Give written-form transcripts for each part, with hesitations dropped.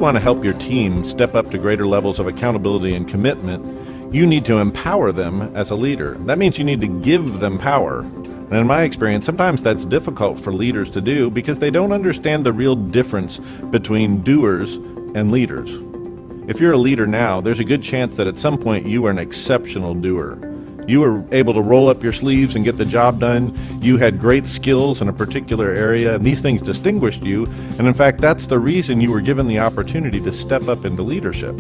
want to help your team step up to greater levels of accountability and commitment, you need to empower them as a leader. That means you need to give them power. And in my experience, sometimes that's difficult for leaders to do because they don't understand the real difference between doers and leaders. If you're a leader now, there's a good chance that at some point you were an exceptional doer. You were able to roll up your sleeves and get the job done. You had great skills in a particular area, and these things distinguished you. And in fact, that's the reason you were given the opportunity to step up into leadership.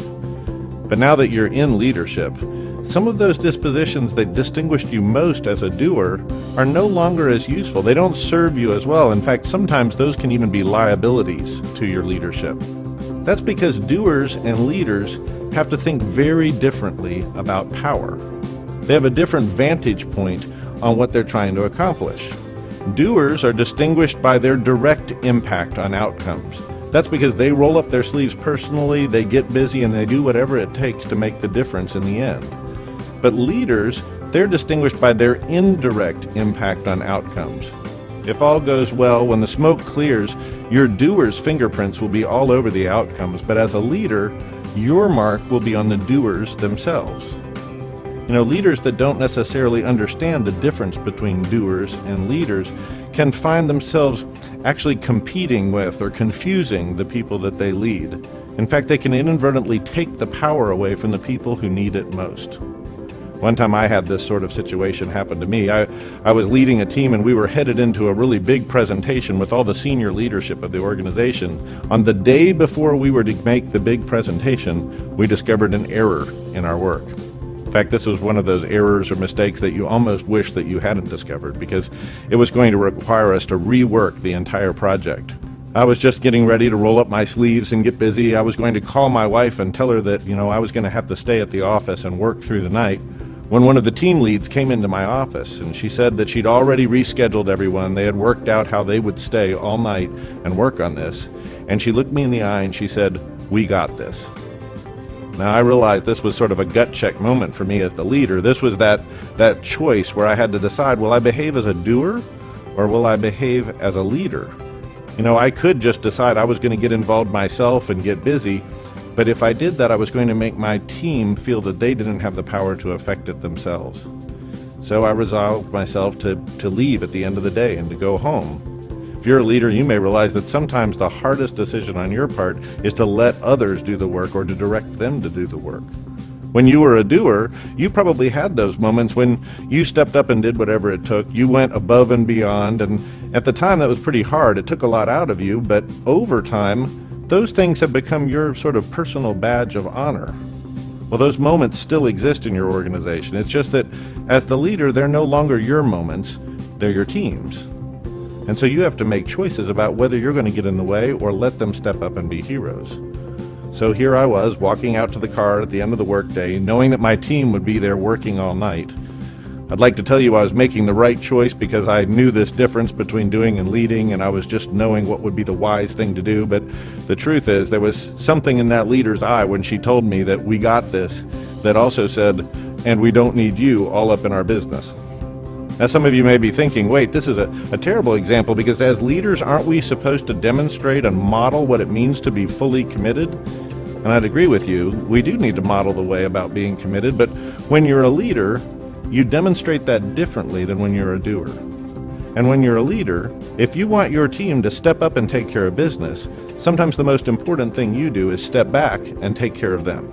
But now that you're in leadership, some of those dispositions that distinguished you most as a doer are no longer as useful. They don't serve you as well. In fact, sometimes those can even be liabilities to your leadership. That's because doers and leaders have to think very differently about power. They have a different vantage point on what they're trying to accomplish. Doers are distinguished by their direct impact on outcomes. That's because they roll up their sleeves personally, they get busy, and they do whatever it takes to make the difference in the end. But leaders, they're distinguished by their indirect impact on outcomes. If all goes well, when the smoke clears, your doer's fingerprints will be all over the outcomes, but as a leader, your mark will be on the doers themselves. Leaders that don't necessarily understand the difference between doers and leaders can find themselves actually competing with or confusing the people that they lead. In fact, they can inadvertently take the power away from the people who need it most. One time I had this sort of situation happen to me. I was leading a team and we were headed into a really big presentation with all the senior leadership of the organization. On the day before we were to make the big presentation, we discovered an error in our work. In fact, this was one of those errors or mistakes that you almost wish that you hadn't discovered because it was going to require us to rework the entire project. I was just getting ready to roll up my sleeves and get busy. I was going to call my wife and tell her that, I was going to have to stay at the office and work through the night when one of the team leads came into my office, and she said that she'd already rescheduled everyone. They had worked out how they would stay all night and work on this. And she looked me in the eye and she said, "We got this." Now, I realized this was sort of a gut check moment for me as the leader. This was that choice where I had to decide, will I behave as a doer or will I behave as a leader? I could just decide I was going to get involved myself and get busy, but if I did that, I was going to make my team feel that they didn't have the power to affect it themselves. So I resolved myself to leave at the end of the day and to go home. If you're a leader, you may realize that sometimes the hardest decision on your part is to let others do the work or to direct them to do the work. When you were a doer, you probably had those moments when you stepped up and did whatever it took. You went above and beyond, and at the time that was pretty hard. It took a lot out of you, but over time, those things have become your sort of personal badge of honor. Well, those moments still exist in your organization. It's just that as the leader, they're no longer your moments, they're your team's. And so you have to make choices about whether you're going to get in the way or let them step up and be heroes. So here I was walking out to the car at the end of the workday, knowing that my team would be there working all night. I'd like to tell you I was making the right choice because I knew this difference between doing and leading, and I was just knowing what would be the wise thing to do. But the truth is, there was something in that leader's eye when she told me that we got this, that also said, and we don't need you all up in our business. Now, some of you may be thinking, wait, this is a terrible example because as leaders, aren't we supposed to demonstrate and model what it means to be fully committed? And I'd agree with you, we do need to model the way about being committed, but when you're a leader, you demonstrate that differently than when you're a doer. And when you're a leader, if you want your team to step up and take care of business, sometimes the most important thing you do is step back and take care of them.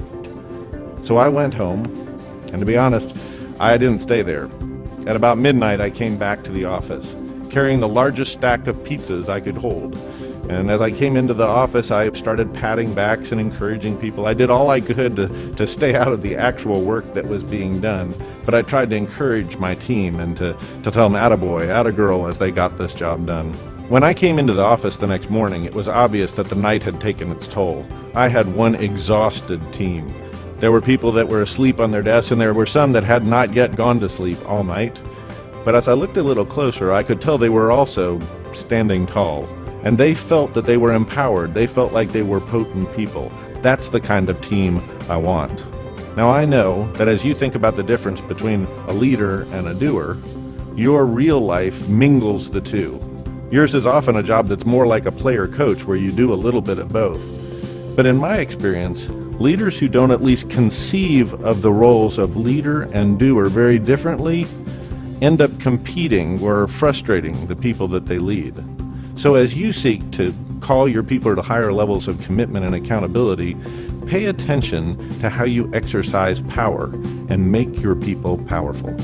So I went home, and to be honest, I didn't stay there. At about midnight, I came back to the office, carrying the largest stack of pizzas I could hold. And as I came into the office, I started patting backs and encouraging people. I did all I could to stay out of the actual work that was being done, but I tried to encourage my team and to tell them attaboy, attagirl as they got this job done. When I came into the office the next morning, it was obvious that the night had taken its toll. I had one exhausted team. There were people that were asleep on their desks, and there were some that had not yet gone to sleep all night. But as I looked a little closer, I could tell they were also standing tall. And they felt that they were empowered. They felt like they were potent people. That's the kind of team I want. Now, I know that as you think about the difference between a leader and a doer, your real life mingles the two. Yours is often a job that's more like a player coach where you do a little bit of both. But in my experience, leaders who don't at least conceive of the roles of leader and doer very differently end up competing or frustrating the people that they lead. So as you seek to call your people to higher levels of commitment and accountability, pay attention to how you exercise power and make your people powerful.